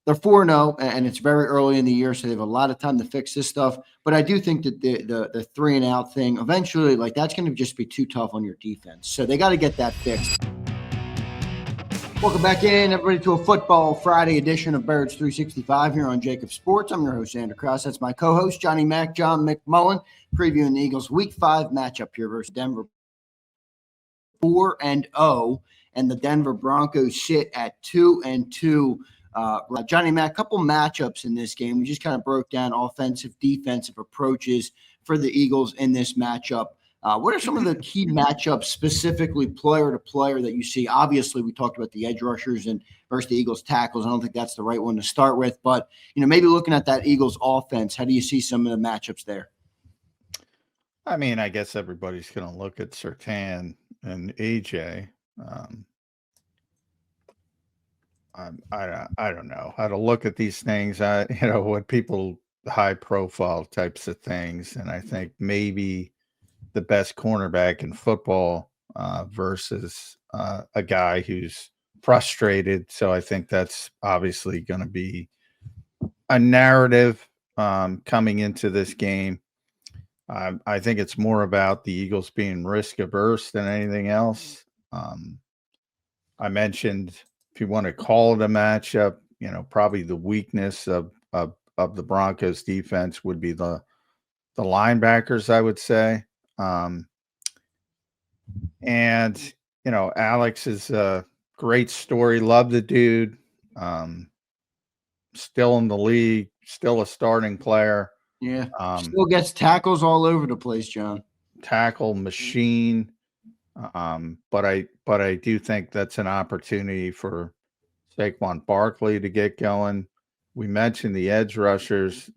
they're 4-0, and it's very early in the year, so they have a lot of time to fix this stuff. But I do think that the 3-and-out thing eventually, like, that's going to just be too tough on your defense. So they got to get that fixed. Welcome back in, everybody, to a Football Friday edition of Birds 365 here on JAKIB Sports. I'm your host, Zander Krause. That's my co-host, Johnny Mac, John McMullen, previewing the Eagles' Week 5 matchup here versus Denver. 4-0, and the Denver Broncos sit at 2-2. Johnny Mac, a couple matchups in this game. We just kind of broke down offensive, defensive approaches for the Eagles in this matchup. What are some of the key matchups, specifically player to player, that you see? Obviously, we talked about the edge rushers and versus the Eagles tackles. I don't think that's the right one to start with, but maybe looking at that Eagles offense, how do you see some of the matchups there? I mean, I guess everybody's going to look at Surtain and AJ. I don't know how to look at these things. What people high profile types of things, and I think maybe the best cornerback in football versus a guy who's frustrated. So I think that's obviously going to be a narrative coming into this game. I think it's more about the Eagles being risk averse than anything else. I mentioned, if you want to call it a matchup, probably the weakness of the Broncos defense would be the linebackers, I would say. And Alex is a great story. Love the dude. Still in the league, still a starting player. Yeah. Still gets tackles all over the place, John. Tackle machine. But I do think that's an opportunity for Saquon Barkley to get going. We mentioned the edge rushers,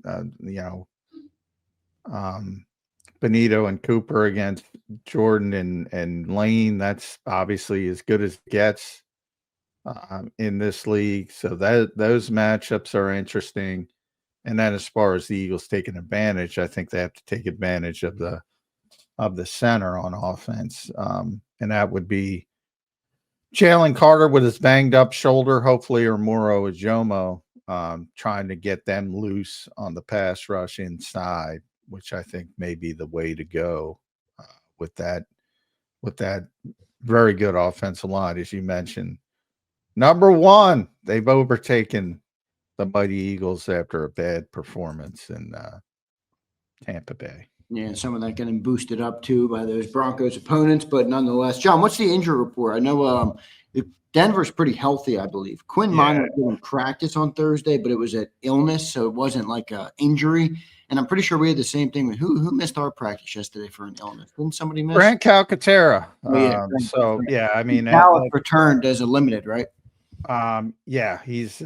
Benito and Cooper against Jordan and Lane. That's obviously as good as it gets in this league. So those matchups are interesting. And then as far as the Eagles taking advantage, I think they have to take advantage of the center on offense. And that would be Jalen Carter with his banged up shoulder, hopefully, or Moro Ajomo, trying to get them loose on the pass rush inside, which I think may be the way to go with that very good offensive line, as you mentioned. Number one, they've overtaken the mighty Eagles after a bad performance in Tampa Bay. Yeah, some of that getting boosted up too by those Broncos opponents, but nonetheless, John, what's the injury report? I know Denver's pretty healthy, I believe. Quinn Minor didn't practice on Thursday, but it was an illness, so it wasn't like an injury. And I'm pretty sure we had the same thing. Who missed our practice yesterday for an illness? Didn't somebody miss? Grant Calcaterra. Oh, yeah. I mean, Dallas returned as a limited, right? He's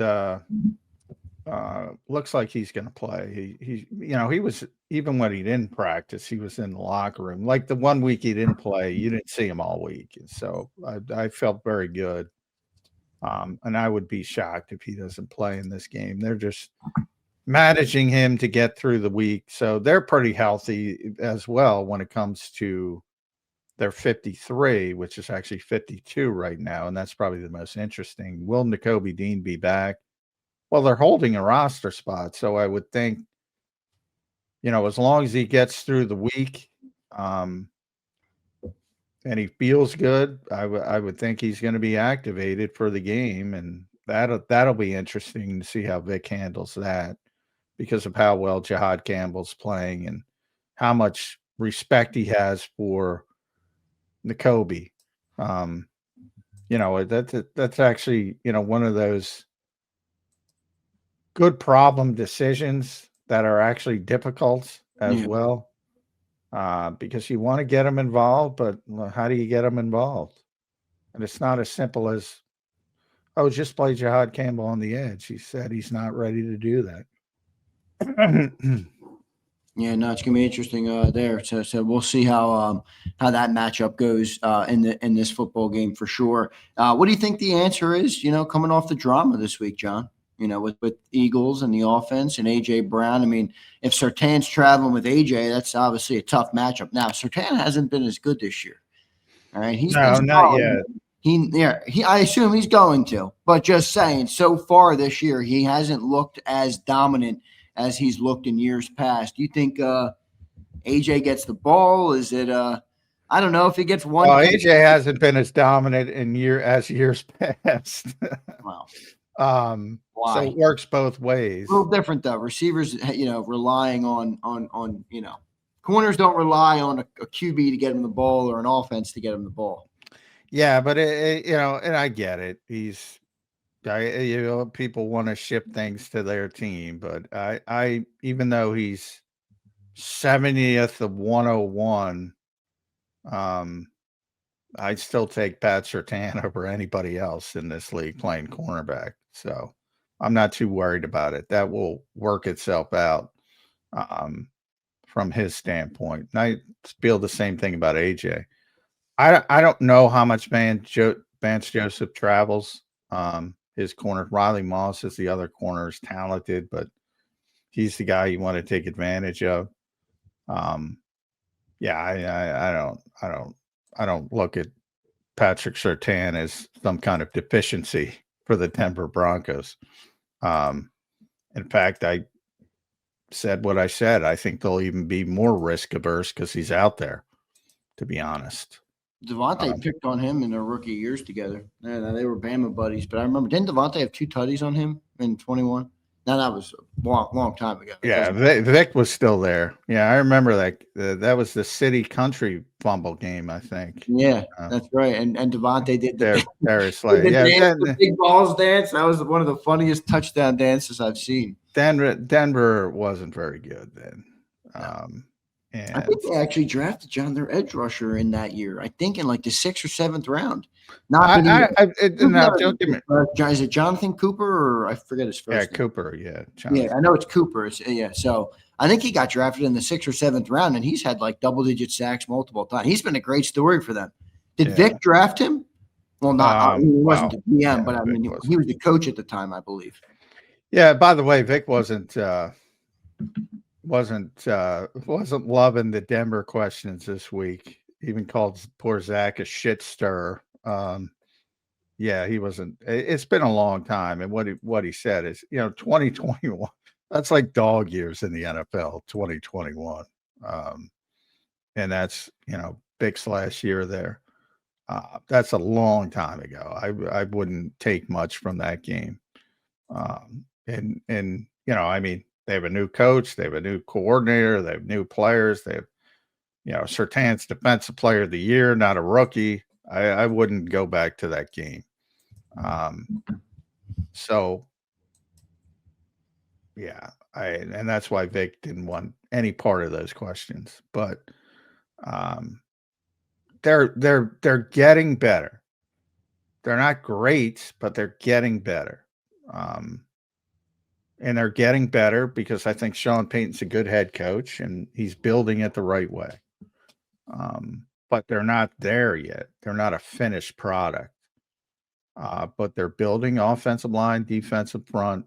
looks like he's going to play. He was, even when he didn't practice, he was in the locker room. Like the 1 week he didn't play, you didn't see him all week. And so I felt very good. And I would be shocked if he doesn't play in this game. They're just managing him to get through the week. So they're pretty healthy as well when it comes to their 53, which is actually 52 right now. And that's probably the most interesting. Will Nakobe Dean be back? Well, they're holding a roster spot. So I would think, as long as he gets through the week and he feels good, I would think he's going to be activated for the game. And that'll be interesting to see how Vic handles that, because of how well Jahad Campbell's playing and how much respect he has for Nakobe. That's actually, one of those good problem decisions that are actually difficult as well, because you want to get them involved, but how do you get them involved? And it's not as simple as, just play Jahad Campbell on the edge. He said he's not ready to do that. Yeah, no, it's gonna be interesting there. So we'll see how that matchup goes in this football game for sure. What do you think the answer is? Coming off the drama this week, John. With Eagles and the offense and AJ Brown. I mean, if Surtain's traveling with AJ, that's obviously a tough matchup. Now, Surtain hasn't been as good this year. All right, he's not yet. I assume he's going to, but just saying, so far this year, he hasn't looked as dominant as he's looked in years past. Do you think AJ gets the ball? Is it I don't know if he gets one. Well, AJ hasn't been as dominant as years past. Wow. So it works both ways. A little different though. Receivers, relying on corners don't rely on a QB to get him the ball or an offense to get him the ball. Yeah, but and I get it. People want to ship things to their team, but I even though he's 70th of 101, I'd still take Pat Surtain over anybody else in this league playing cornerback. So I'm not too worried about it. That will work itself out from his standpoint. And I feel the same thing about AJ. I don't know how much Vance Joseph travels. His corner, Riley Moss is the other corner, is talented, but he's the guy you want to take advantage of. Yeah, I don't look at Patrick Surtain as some kind of deficiency for the Denver Broncos. In fact, I said what I said. I think they'll even be more risk averse because he's out there, to be honest. Devontae picked on him in their rookie years together. Yeah, they were Bama buddies, but I remember, didn't Devontae have 2 tutties on him in 21? No, that was a long time ago. Yeah, Vic was still there. Yeah, I remember that. That was the City Country fumble game, I think. Yeah, that's right. And Devontae did the big balls dance. That was one of the funniest touchdown dances I've seen. Denver wasn't very good then. I think they actually drafted their edge rusher in that year. I think in like the 6th or 7th round. Is it Jonathan Cooper or I forget his first name? Yeah, Cooper. Yeah, Jonathan. Yeah, I know it's Cooper. So I think he got drafted in the 6th or 7th round, and he's had like double-digit sacks multiple times. He's been a great story for them. Did Vic draft him? Well, not he wasn't the GM, but I mean he was the coach at the time, I believe. Yeah. By the way, Vic wasn't loving the Denver questions this week. Even called poor Zach a shit stirrer. Yeah, he wasn't. It's been a long time, and what he said is, 2021. That's like dog years in the NFL. 2021, and that's Vic's last year there. That's a long time ago. I wouldn't take much from that game. And I mean, they have a new coach, they have a new coordinator, they have new players, they have, Surtain's defensive player of the year, not a rookie. I wouldn't go back to that game. So yeah, and that's why Vic didn't want any part of those questions. But they're getting better. They're not great, but they're getting better. And they're getting better because I think Sean Payton's a good head coach and he's building it the right way. But they're not there yet. They're not a finished product. But they're building offensive line, defensive front,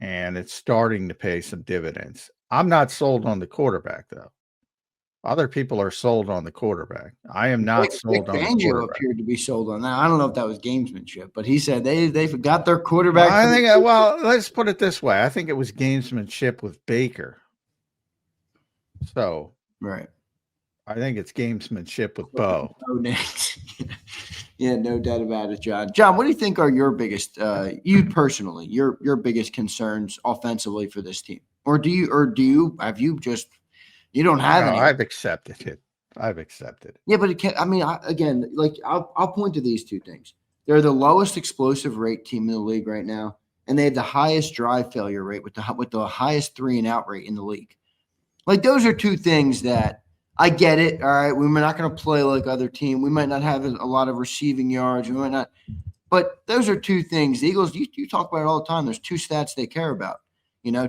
and it's starting to pay some dividends. I'm not sold on the quarterback, though. Other people are sold on the quarterback. I am not sold on the quarterback. Fangio appeared to be sold on that. I don't know if that was gamesmanship, but he said they forgot their quarterback. Well, let's put it this way. I think it was gamesmanship with Baker. So, right. I think it's gamesmanship with Bo. Yeah, no doubt about it, John. John, what do you think are your biggest, you personally, your biggest concerns offensively for this team? Or have you just, you don't have any? I've accepted it. Yeah, but it can't, I mean, I'll point to these two things. They're the lowest explosive rate team in the league right now, and they have the highest drive failure rate with the highest 3-and-out rate in the league. Like, those are two things that I get it. All right, we're not going to play like other team. We might not have a lot of receiving yards. We might not, but those are two things. The Eagles, you talk about it all the time. There's two stats they care about,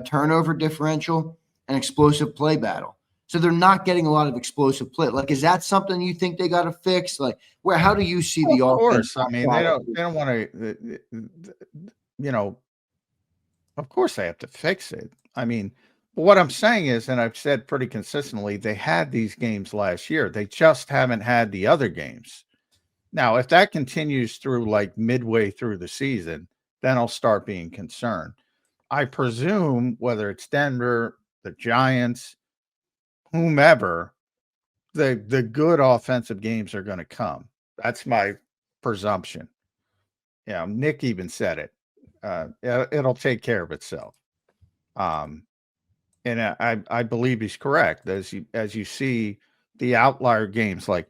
turnover differential and explosive play battle. So they're not getting a lot of explosive play. Like, is that something you think they got to fix? Like, how do you see the offense? Of course, I mean they don't want to. Of course they have to fix it. I mean. What I'm saying is, and I've said pretty consistently, they had these games last year. They just haven't had the other games. Now, if that continues through like midway through the season, then I'll start being concerned. I presume whether it's Denver, the Giants, whomever, the good offensive games are going to come. That's my presumption. Yeah, Nick even said it. It'll take care of itself. And I believe he's correct. As you see the outlier games, like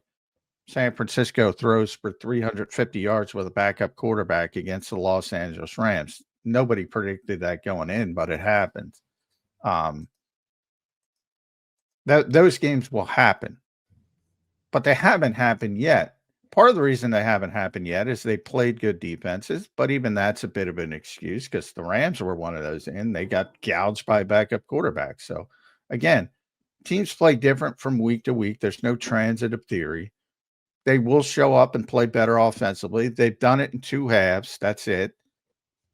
San Francisco throws for 350 yards with a backup quarterback against the Los Angeles Rams. Nobody predicted that going in, but it happened. Those games will happen, but they haven't happened yet. Part of the reason they haven't happened yet is they played good defenses, but even that's a bit of an excuse because the Rams were one of those, and they got gouged by a backup quarterback. So, again, teams play different from week to week. There's no transitive theory. They will show up and play better offensively. They've done it in 2 halves. That's it.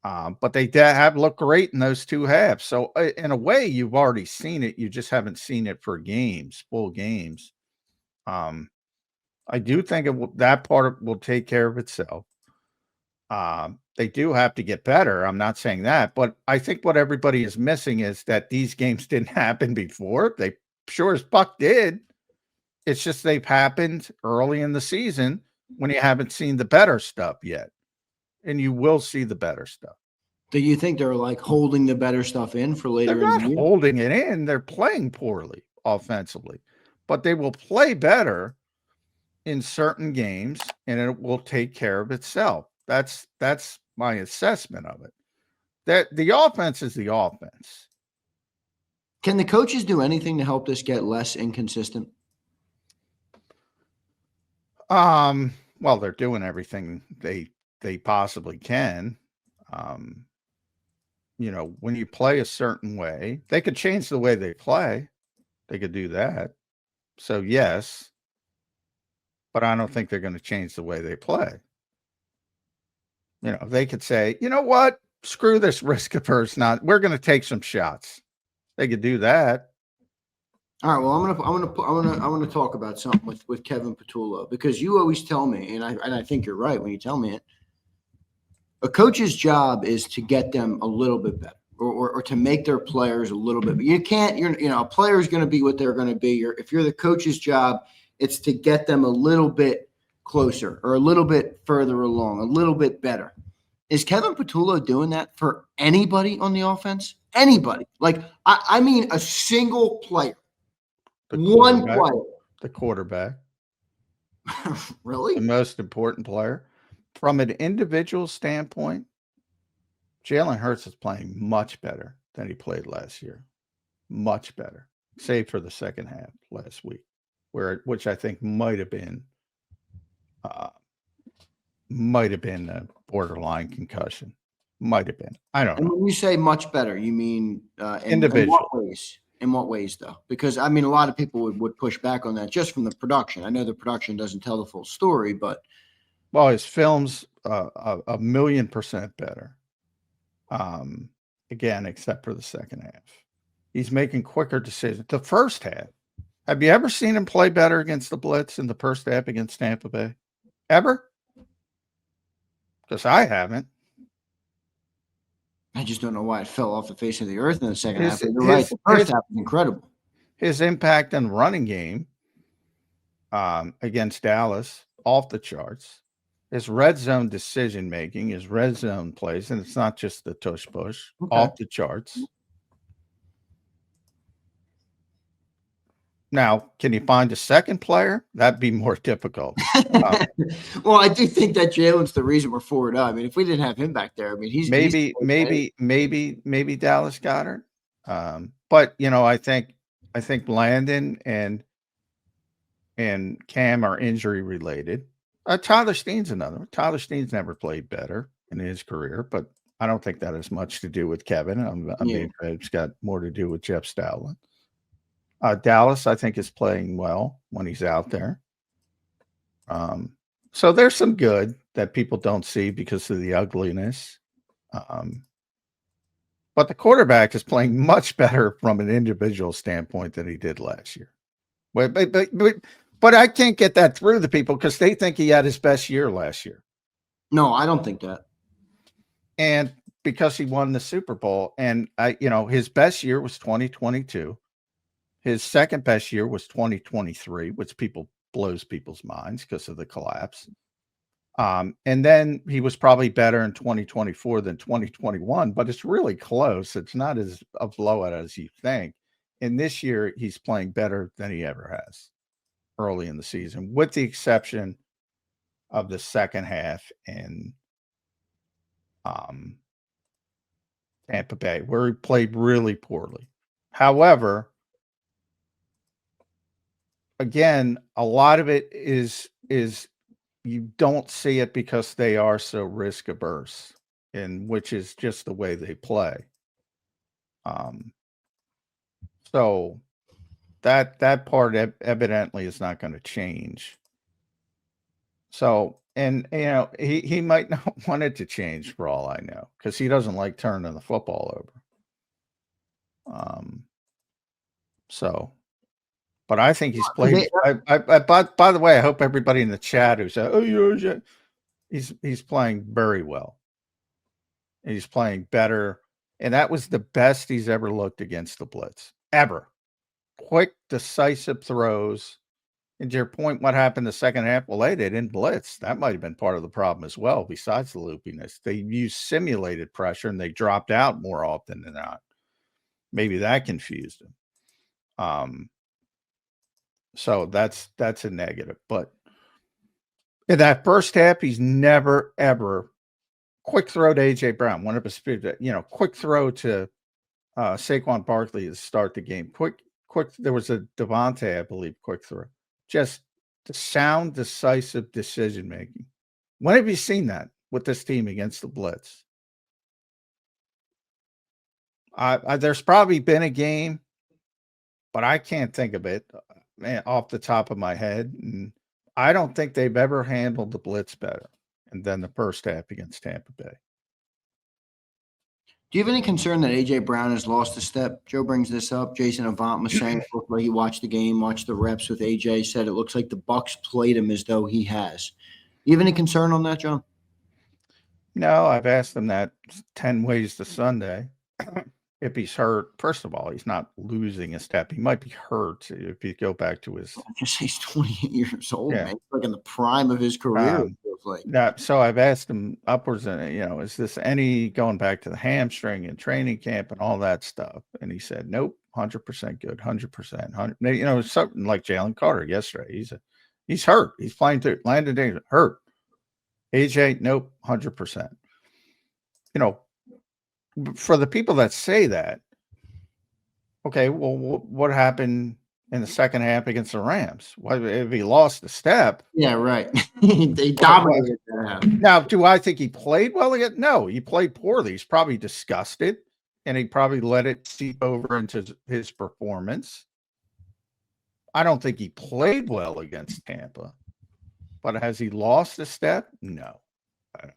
But they have looked great in those 2 halves. So, in a way, you've already seen it. You just haven't seen it for games, full games. I do think that part will take care of itself. They do have to get better. I'm not saying that, but I think what everybody is missing is that these games didn't happen before. They sure as fuck did. It's just they've happened early in the season when you haven't seen the better stuff yet. And you will see the better stuff. Do you think they're like holding the better stuff in for later They're not holding it in. They're playing poorly offensively, but they will play better in certain games, and it will take care of itself. That's my assessment of it. That the offense is the offense. Can the coaches do anything to help this get less inconsistent? Well, they're doing everything they possibly can. When you play a certain way, they could change the way they play. They could do that. So yes, but I don't think they're going to change the way they play. They could say, you know what? Screw this risk averse. We're going to take some shots. They could do that. All right. Well, I'm gonna talk about something with Kevin Patullo, because you always tell me, and I think you're right when you tell me it. A coach's job is to get them a little bit better, or to make their players a little bit. You can't. A player is going to be what they're going to be. If you're the coach's job, it's to get them a little bit closer or a little bit further along, a little bit better. Is Kevin Patullo doing that for anybody on the offense? Anybody? Like, I mean, a single player. One player. The quarterback. Really? The most important player. From an individual standpoint, Jalen Hurts is playing much better than he played last year. Much better, save for the second half last week, which I think might have been a borderline concussion. Might have been. I don't know. And when you say much better, you mean individual. In what ways? In what ways, though? Because, I mean, a lot of people would push back on that just from the production. I know the production doesn't tell the full story, but. Well, his film's 1,000,000% better. Again, except for the second half. He's making quicker decisions. The first half. Have you ever seen him play better against the blitz in the first half against Tampa Bay? Ever? Because I haven't. I just don't know why it fell off the face of the earth in the second half. You're right. The first half was incredible. His impact on the running game against Dallas, off the charts. His red zone decision making, his red zone plays, and it's not just the tush push, off the charts. Now, can you find a second player? That'd be more difficult. Well, I do think that Jalen's the reason we're forward up. I mean, if we didn't have him back there, I mean, he's maybe Dallas Goedert. But I think Landon and Cam are injury related. Tyler Steen's another one. Tyler Steen's never played better in his career, but I don't think that has much to do with Kevin. It's got more to do with Jeff Stoutland. Dallas, I think, is playing well when he's out there. So there's some good that people don't see because of the ugliness. But the quarterback is playing much better from an individual standpoint than he did last year. But But I can't get that through to people because they think he had his best year last year. No, I don't think that. And because he won the Super Bowl, and his best year was 2022. His second best year was 2023, which blows people's minds because of the collapse. And then he was probably better in 2024 than 2021, but it's really close. It's not as a blowout as you think. And this year, he's playing better than he ever has early in the season, with the exception of the second half in Tampa Bay, where he played really poorly. However, again, a lot of it is you don't see it because they are so risk averse, and which is just the way they play. So that part evidently is not going to change. So, and he might not want it to change for all I know, because he doesn't like turning the football over. So, but I think he's played. By the way, I hope everybody in the chat who said, "Oh, he's playing very well. He's playing better, and that was the best he's ever looked against the blitz ever. Quick, decisive throws." And to your point, what happened the second half? Well, they didn't blitz. That might have been part of the problem as well, besides the loopiness. They used simulated pressure, and they dropped out more often than not. Maybe that confused him. So that's a negative. But in that first half, he's never, ever quick throw to A.J. Brown. One of his, quick throw to Saquon Barkley to start the game. Quick. There was a Devontae, I believe, quick throw. Just the sound, decisive decision making. When have you seen that with this team against the blitz? There's probably been a game, but I can't think of it off the top of my head. And I don't think they've ever handled the blitz better than the first half against Tampa Bay. Do you have any concern that A.J. Brown has lost a step? Joe brings this up. Jason Avant was saying it looked like he watched the game, watched the reps with A.J., said it looks like the Bucs played him as though he has. You have any concern on that, John? No, I've asked him that 10 ways to Sunday. If he's hurt, first of all, he's not losing a step. He might be hurt if you go back to his. He's 28 years old, man. He's like in the prime of his career. It feels like. So I've asked him upwards, is this any going back to the hamstring and training camp and all that stuff? And he said, nope, 100% good, 100%. Something like Jalen Carter yesterday. He's hurt. He's playing through Landon Davis, hurt. AJ, nope, 100%. For the people that say that, okay, well, what happened in the second half against the Rams? Why, if he lost a step? Yeah, right. They dominated that half. Now, do I think he played well again? No, he played poorly. He's probably disgusted, and he probably let it seep over into his performance. I don't think he played well against Tampa, but has he lost a step? No.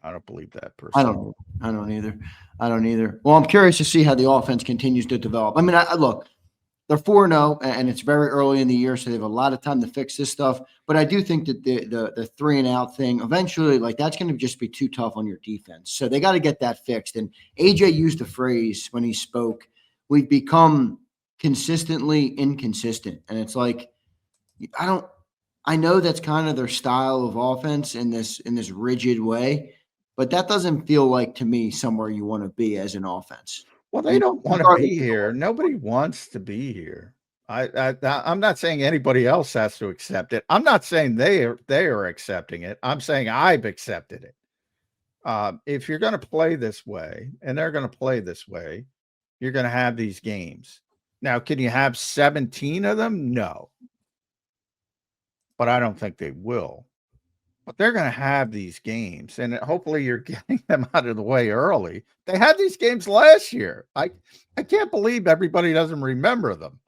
I don't believe that personally. I don't either. Well, I'm curious to see how the offense continues to develop. I mean, look, they're 4-0, and it's very early in the year, so they have a lot of time to fix this stuff. But I do think that the 3-and-out thing, eventually, like, that's going to just be too tough on your defense. So they got to get that fixed. And AJ used the phrase when he spoke, we've become consistently inconsistent. And it's like, I know that's kind of their style of offense in this rigid way, but that doesn't feel like, to me, somewhere you want to be as an offense. Well, they don't want to be here. Nobody wants to be here. I'm not saying anybody else has to accept it. I'm not saying they are accepting it. I'm saying I've accepted it. If you're going to play this way, and they're going to play this way, you're going to have these games. Now, can you have 17 of them? No. But I don't think they will. But they're going to have these games, and hopefully you're getting them out of the way early. They had these games last year. I can't believe everybody doesn't remember them.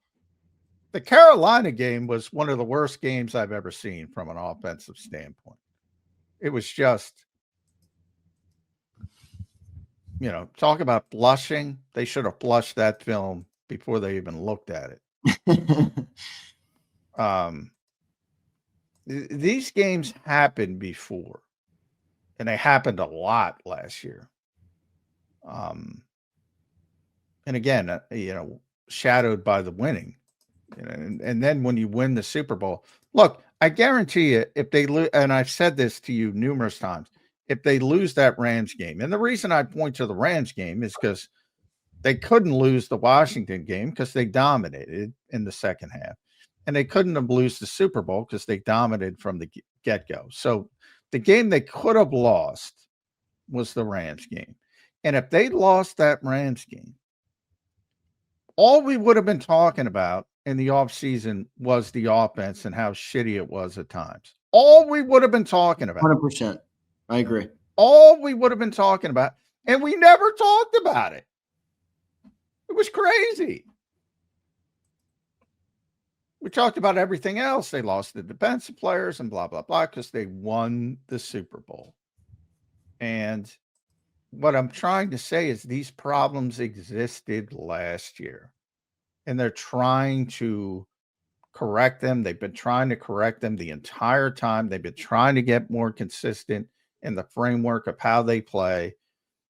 The Carolina game was one of the worst games I've ever seen from an offensive standpoint. It was just, talk about blushing. They should have blushed that film before they even looked at it. these games happened before, and they happened a lot last year. And again, shadowed by the winning. And then when you win the Super Bowl, look, I guarantee you, if they lose, and I've said this to you numerous times, if they lose that Rams game, and the reason I point to the Rams game is because they couldn't lose the Washington game because they dominated in the second half, and they couldn't have lost the Super Bowl because they dominated from the get-go. So the game they could have lost was the Rams game. And if they lost that Rams game, all we would have been talking about in the offseason was the offense and how shitty it was at times. All we would have been talking about. 100%. I agree. All we would have been talking about. And we never talked about it. It was crazy. We talked about everything else. They lost the defensive players and blah, blah, blah, because they won the Super Bowl. And what I'm trying to say is these problems existed last year, and they're trying to correct them. They've been trying to correct them the entire time. They've been trying to get more consistent in the framework of how they play.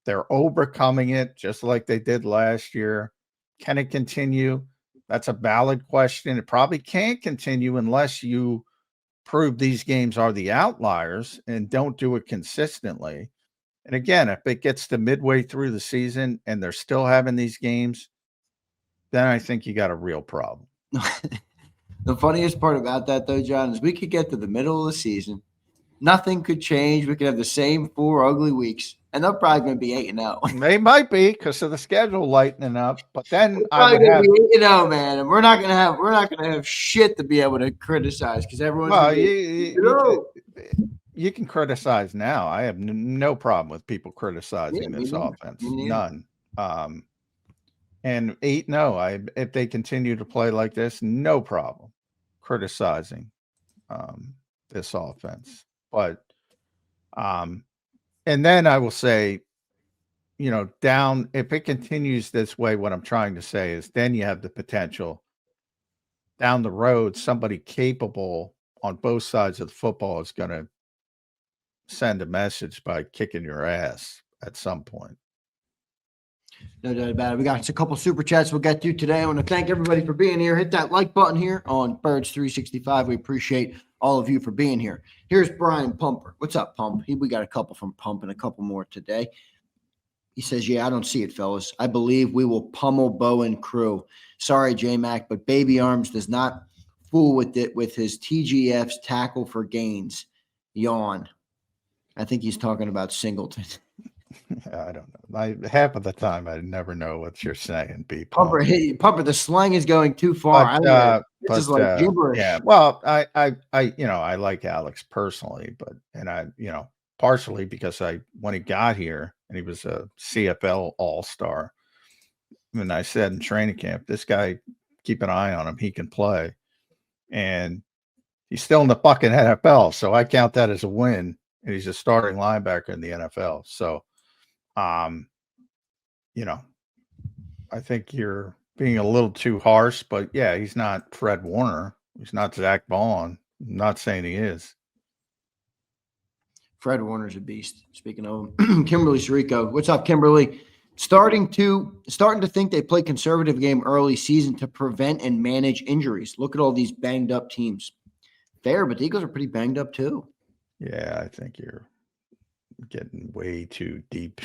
They're overcoming it just like they did last year. Can it continue? That's a valid question. It probably can't continue unless you prove these games are the outliers and don't do it consistently. And again, if it gets to midway through the season and they're still having these games, then I think you got a real problem. The funniest part about that, though, John, is we could get to the middle of the season. Nothing could change. We could have the same 4 ugly weeks, and they're probably going to be 8-0. They might be because of the schedule lightening up, but then I would have 8-0, man, and we're not going to have shit to be able to criticize because everyone's. Well, you can criticize now. I have no problem with people criticizing this offense. None. And 8-0, if they continue to play like this, no problem criticizing this offense. But and then I will say, down, if it continues this way, what I'm trying to say is then you have the potential down the road, somebody capable on both sides of the football is going to send a message by kicking your ass at some point. No doubt about it. We got a couple super chats we'll get to today. I want to thank everybody for being here. Hit that like button here on Birds 365. We appreciate all of you for being here. Here's Brian Pumper. What's up, Pump? We got a couple from Pump and a couple more today. He says, yeah, I don't see it, fellas. I believe we will pummel Bo and crew. Sorry, J-Mac, but Baby Arms does not fool with it with his TGF's tackle for gains. Yawn. I think he's talking about Singleton. I don't know. Half of the time, I never know what you're saying. Pumper, the slang is going too far. This is like gibberish. Yeah. Well, I like Alex personally, partially because when he got here and he was a CFL All-Star, and I said in training camp, this guy, keep an eye on him. He can play, and he's still in the fucking NFL, so I count that as a win. And he's a starting linebacker in the NFL. So. I think you're being a little too harsh, but yeah, he's not Fred Warner. He's not Zach Vaughn. I'm not saying he is. Fred Warner's a beast. Speaking of him, Kimberly Sirico. What's up, Kimberly? Starting to think they play conservative game early season to prevent and manage injuries. Look at all these banged up teams. Fair, but the Eagles are pretty banged up too. Yeah, I think you're getting way too deep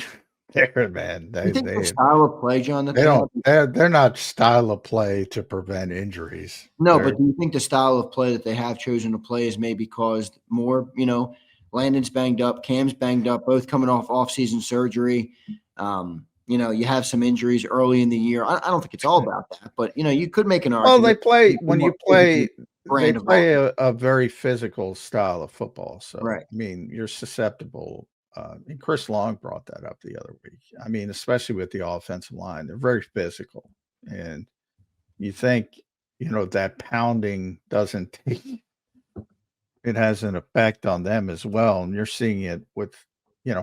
there, man. You think the style of play, John? They're not style of play to prevent injuries. No, but do you think the style of play that they have chosen to play is maybe caused more? Landon's banged up, Cam's banged up, both coming off season surgery. You have some injuries early in the year. I don't think it's all about that, but you could make an argument. Well, they play a very physical style of football. So right. I mean, you're susceptible. And Chris Long brought that up the other week. I mean, especially with the offensive line, they're very physical, and you think that pounding doesn't take. It has an effect on them as well, and you're seeing it with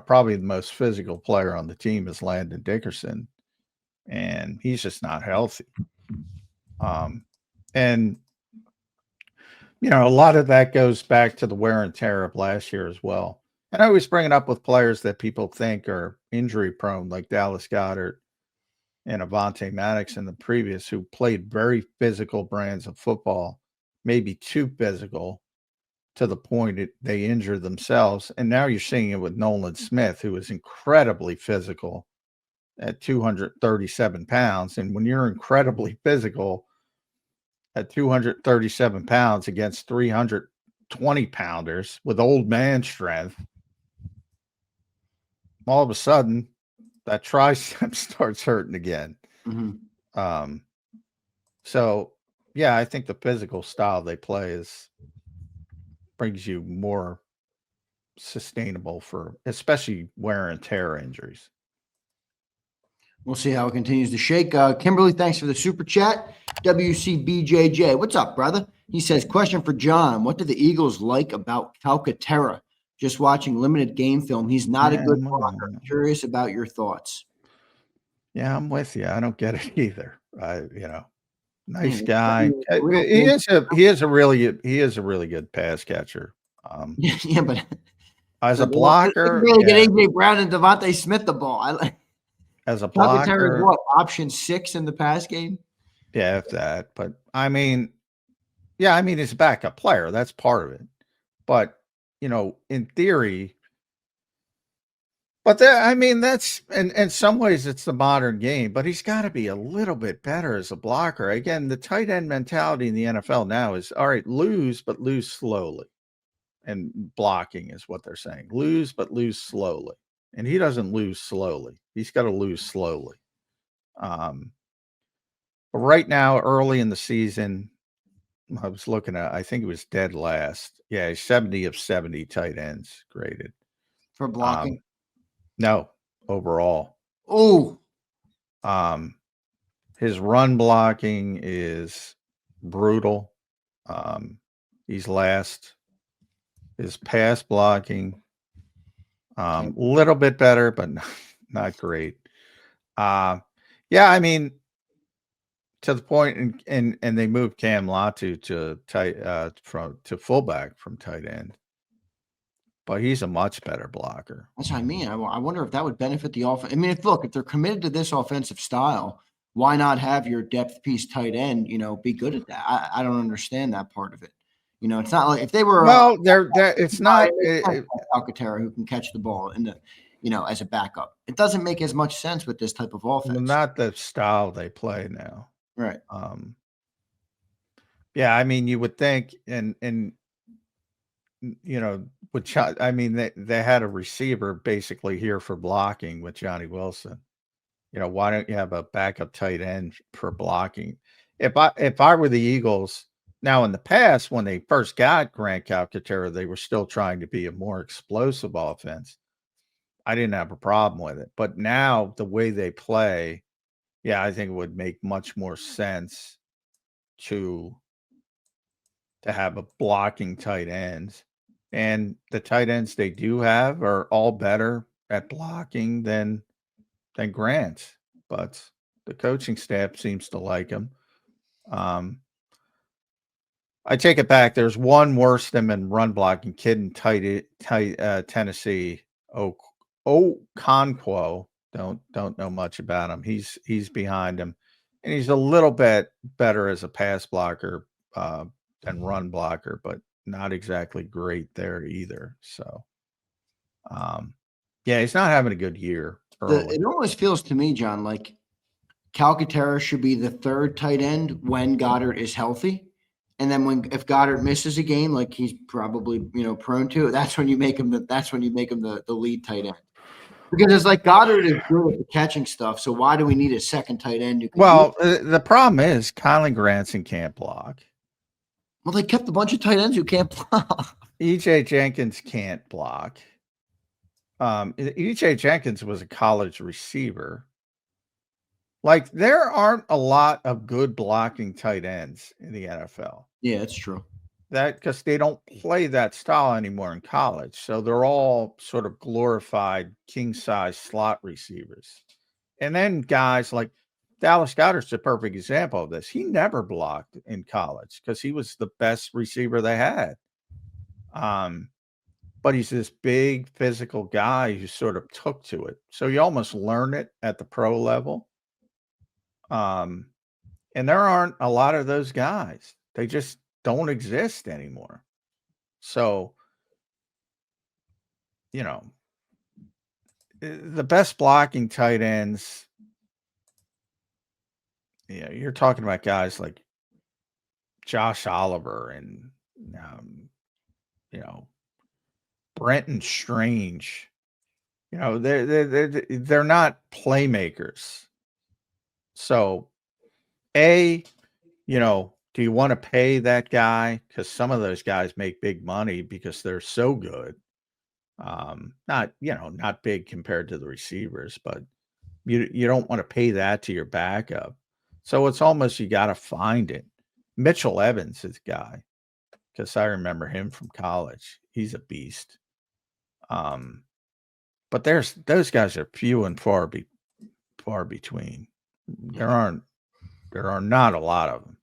probably the most physical player on the team is Landon Dickerson, and he's just not healthy. And A lot of that goes back to the wear and tear of last year as well. And I always bring it up with players that people think are injury prone, like Dallas Goedert and Avonte Maddox in the previous, who played very physical brands of football, maybe too physical to the point they injured themselves. And now you're seeing it with Nolan Smith, who is incredibly physical at 237 pounds. And when you're incredibly physical at 237 pounds against 320 pounders with old man strength, all of a sudden that tricep starts hurting again. So yeah, I think the physical style they play brings you more sustainable for especially wear and tear injuries. We'll see how it continues to shake. Kimberly, thanks for the super chat. WCBJJ, what's up, brother? He says, question for John. What do the Eagles like about Calcaterra? Just watching limited game film. He's not a good blocker. Curious about your thoughts. Yeah, I'm with you. I don't get it either. Nice guy. He is a really good pass catcher. Yeah, but as a blocker, really get AJ Brown and Devontae Smith the ball. As a blocker, what, option 6 in the pass game? Yeah, if that. But he's a backup player. That's part of it. But in theory, that's in some ways it's the modern game. But he's got to be a little bit better as a blocker. Again, the tight end mentality in the NFL now is all right, lose, but lose slowly. And blocking is what they're saying. Lose, but lose slowly. And he doesn't lose slowly. He's got to lose slowly. But right now, early in the season, I was looking at, I think it was dead last. Yeah, 70 of 70 tight ends graded. For blocking? No, overall. Oh. His run blocking is brutal. He's last. His pass blocking, little bit better, but not great. To the point, and they moved Cam Latu to fullback from tight end, but he's a much better blocker. That's what I mean. I wonder if that would benefit the offense. I mean, if they're committed to this offensive style, why not have your depth piece tight end, be good at that? I don't understand that part of it. It's not like if they were it's not Alcantara who can catch the ball in the, as a backup. It doesn't make as much sense with this type of offense. Well, not the style they play now. Right. You would think, and they had a receiver basically here for blocking with Johnny Wilson. Why don't you have a backup tight end for blocking? If I were the Eagles. Now, in the past, when they first got Grant Calcaterra, they were still trying to be a more explosive offense. I didn't have a problem with it. But now, the way they play, I think it would make much more sense to have a blocking tight ends. And the tight ends they do have are all better at blocking than Grant. But the coaching staff seems to like him. I take it back. There's one worse than in run blocking kid in Tennessee. Okonkwo. Don't know much about him. He's behind him, and he's a little bit better as a pass blocker than run blocker, but not exactly great there either. So, he's not having a good year. It always feels to me, John, like Calcaterra should be the third tight end when Goddard is healthy. And then if Goddard misses a game, like he's probably prone to, that's when you make him the lead tight end. Because it's like Goddard is good at the catching stuff, so why do we need a second tight end? The problem is Kylan Granson can't block. Well, they kept a bunch of tight ends who can't block. E.J. Jenkins can't block. E.J. Jenkins was a college receiver. Like, there aren't a lot of good blocking tight ends in the NFL. Yeah, that's true. Because they don't play that style anymore in college. So they're all sort of glorified king-size slot receivers. And then guys like Dallas Goedert's a perfect example of this. He never blocked in college because he was the best receiver they had. But he's this big physical guy who sort of took to it. So you almost learn it at the pro level. And there aren't a lot of those guys. They just don't exist anymore. So, you know, the best blocking tight ends, you're talking about guys like Josh Oliver and, Brenton Strange. They're not playmakers. So, do you want to pay that guy? Because some of those guys make big money because they're so good. Not big compared to the receivers, but you don't want to pay that to your backup. So it's almost you got to find it. Mitchell Evans is a guy because I remember him from college. He's a beast. But those guys are few and far between. There are not a lot of them.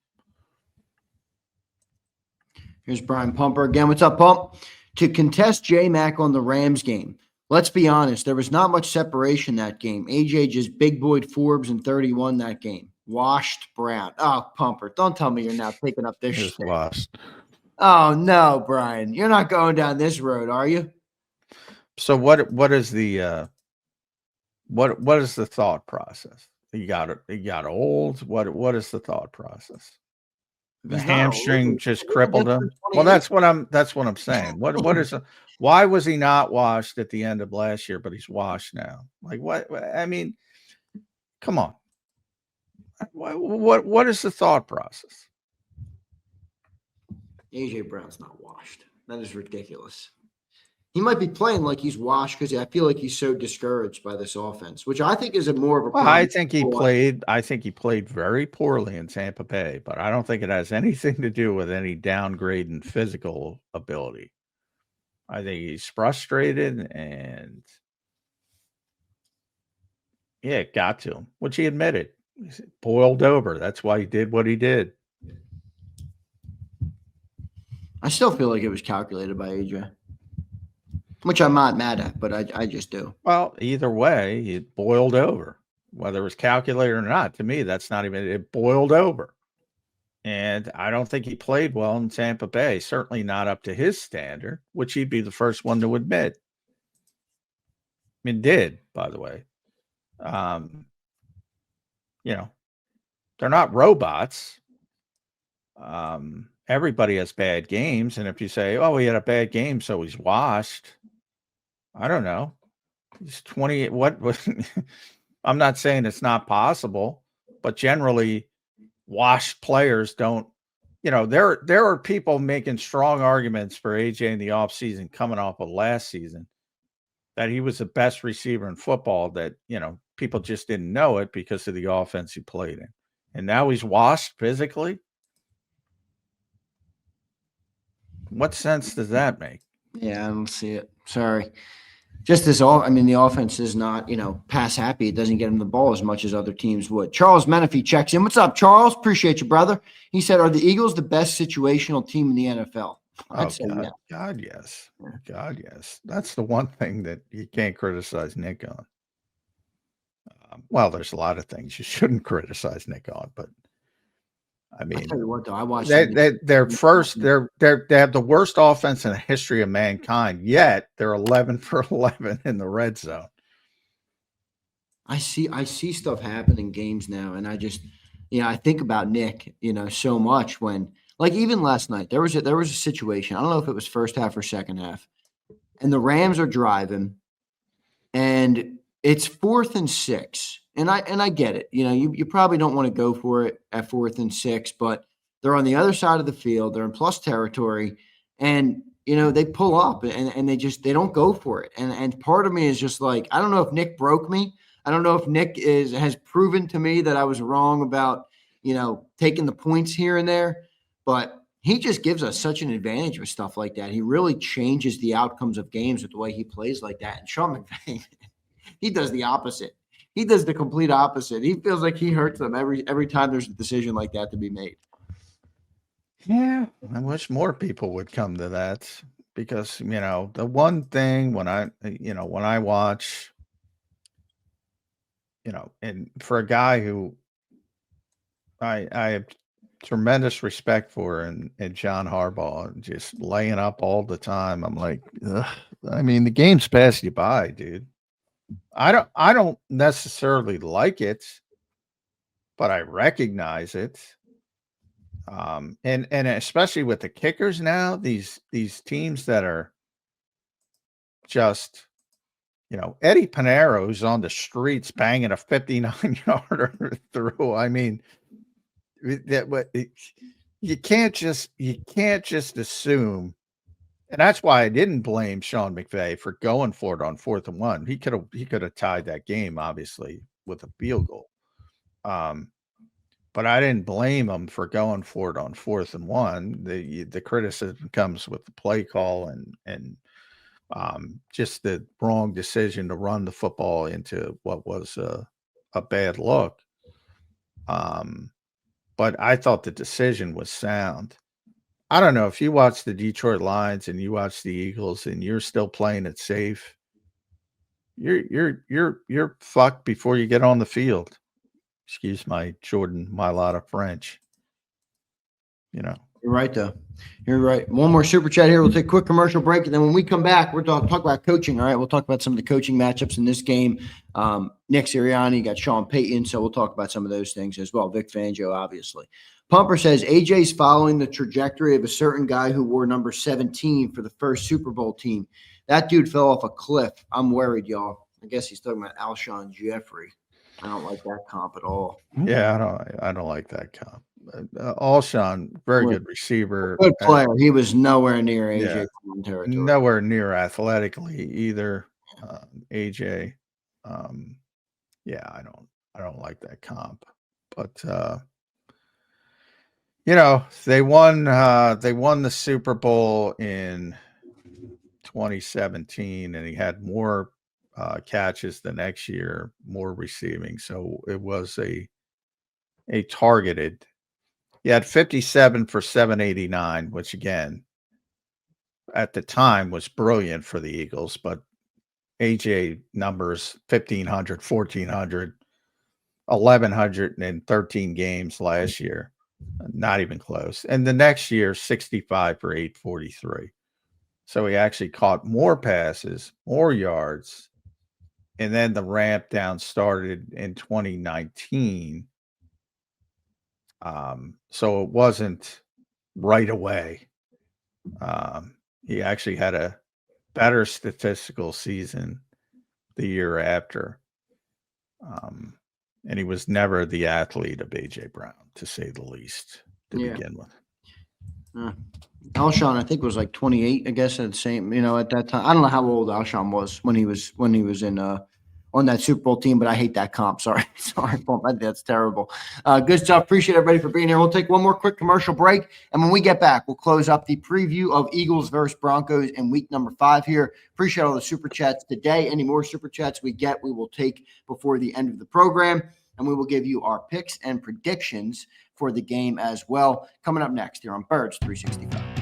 Here's Brian Pumper again. What's up, Pump? To contest J-Mac on the Rams game, let's be honest, there was not much separation that game. AJ just big boyed Forbes and 31 that game. Washed Brown. Oh, Pumper, don't tell me you're now picking up this shit. Washed. Oh, no, Brian. You're not going down this road, are you? So what is the what is the thought process? He got old. What is the thought process? The hamstring just crippled him. Well, that's what I'm saying. What is why was he not washed at the end of last year, but he's washed now? Like what? I mean, come on. What is the thought process? AJ Brown's not washed. That is ridiculous. He might be playing like he's washed because I feel like he's so discouraged by this offense, which I think is more of a problem. I think he played very poorly in Tampa Bay, but I don't think it has anything to do with any downgrade in physical ability. I think he's frustrated and it got to him, which he admitted. He boiled over. That's why he did what he did. I still feel like it was calculated by AJ. Which I'm not mad at, but I just do. Well, either way, it boiled over. Whether it was calculated or not, to me, that's not even – it boiled over. And I don't think he played well in Tampa Bay, certainly not up to his standard, which he'd be the first one to admit. I mean, did, by the way. They're not robots. Everybody has bad games. And if you say, oh, he had a bad game, so he's washed – I don't know. He's 20. What? I'm not saying it's not possible, but generally, washed players don't. There are people making strong arguments for AJ in the offseason coming off of last season that he was the best receiver in football. That people just didn't know it because of the offense he played in, and now he's washed physically. What sense does that make? Yeah, I don't see it. Sorry. Just the offense is not, pass happy. It doesn't get him the ball as much as other teams would. Charles Menifee checks in. What's up, Charles? Appreciate you, brother. He said, are the Eagles the best situational team in the NFL? I'd say yeah. God, yes. God, yes. That's the one thing that you can't criticize Nick on. Well, there's a lot of things you shouldn't criticize Nick on, but I mean, I'll tell you what, though, I watched they have the worst offense in the history of mankind, yet they're 11 for 11 in the red zone. I see stuff happen in games now, and I just, I think about Nick, so much when, like, even last night, there was a situation. I don't know if it was first half or second half, and the Rams are driving, and it's 4th and 6. And I get it. You probably don't want to go for it at 4th and 6, but they're on the other side of the field. They're in plus territory, and they pull up and they don't go for it. And part of me is just like, I don't know if Nick broke me. I don't know if Nick has proven to me that I was wrong about taking the points here and there, but he just gives us such an advantage with stuff like that. He really changes the outcomes of games with the way he plays like that. And Sean McVay, he does the opposite. He does the complete opposite. He feels like he hurts them every time there's a decision like that to be made. Yeah, I wish more people would come to that because, the one thing when I watch, and for a guy who I have tremendous respect for and John Harbaugh just laying up all the time. I'm like, ugh. I mean, the game's passed you by, dude. I don't necessarily like it, but I recognize it. And especially with the kickers now, these teams that are just, Eddie Pinero, who's on the streets banging a 59-yarder through. I mean, you can't just assume, and that's why I didn't blame Sean McVay for going for it on 4th and 1. He could have tied that game, obviously, with a field goal. But I didn't blame him for going for it on 4th and 1. The criticism comes with the play call and just the wrong decision to run the football into what was a bad look. But I thought the decision was sound. I don't know if you watch the Detroit Lions and you watch the Eagles and you're still playing it safe. You're fucked before you get on the field. Excuse my Jordan Mailata French. You're right, though. You're right. One more super chat here. We'll take a quick commercial break, and then when we come back, we're talk about coaching. All right, we'll talk about some of the coaching matchups in this game. Nick Sirianni, got Sean Payton, so we'll talk about some of those things as well. Vic Fangio, obviously. Pumper says AJ's following the trajectory of a certain guy who wore number 17 for the first Super Bowl team. That dude fell off a cliff. I'm worried, y'all. I guess he's talking about Alshon Jeffrey. I don't like that comp at all. Yeah, I don't like that comp. Alshon, very good receiver. Good player. He was nowhere near AJ territory. Nowhere near athletically either. AJ. I don't like that comp. But they won the Super Bowl in 2017, and he had more catches the next year, more receiving. So it was a targeted. He had 57 for 789, which again, at the time was brilliant for the Eagles, but AJ numbers 1,500, 1,400, 1,113 games last year. Not even close. And the next year, 65 for 843. So he actually caught more passes, more yards. And then the ramp down started in 2019. So it wasn't right away. He actually had a better statistical season the year after. And he was never the athlete of A.J. Brown, to say the least, to begin with. Alshon, I think, was like 28, I guess, at the same, at that time. I don't know how old Alshon was when he was in on that Super Bowl team, but I hate that comp. Sorry. That's terrible. Good stuff. Appreciate everybody for being here. We'll take one more quick commercial break, and when we get back, we'll close up the preview of Eagles versus Broncos in week number 5 here. Appreciate all the super chats today. Any more super chats we get, we will take before the end of the program, and we will give you our picks and predictions for the game as well. Coming up next here on Birds 365.